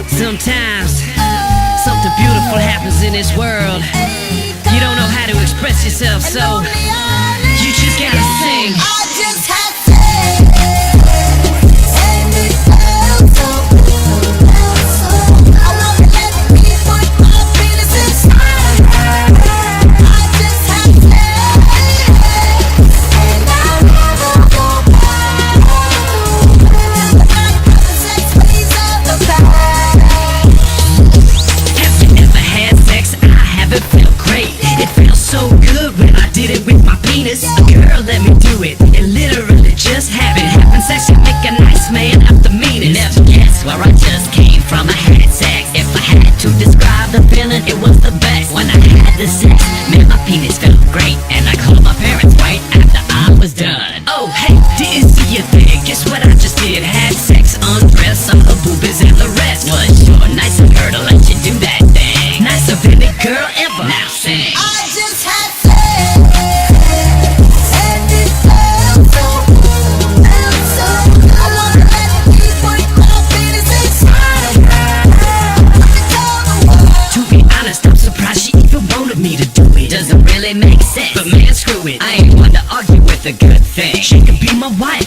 Sometimes something beautiful happens in this world. You don't know how to express yourself, so you just gotta sing. I just had sex, and it felt so good. I wanna let me put my penis inside. I just had sex, and I'll never go back. The sex please of the past. Have you ever had sex? I haven't felt great. It felt so good when I did it with my penis. Girl, let me do it. It literally just happened. Having sex can make a nice man up the meanest. Never guess where I just came from. I had sex. If I had to describe the feeling, it was the best. When I had the sex, man, my penis felt great, and I called my parents right after I was done. Oh, hey, didn't see a thing. Guess what I just did? Had sex, undressed, saw her boobies and the rest. Was sure nice of her to let you do that thing. Nice of any girl ever. Now sing. I just had sex, and it felt so good. I wanna let me put my penis inside. To be honest, I'm surprised she even wanted me to do it. Doesn't really make sense, but man, screw it. I ain't one to argue with a good thing. She could be my wife.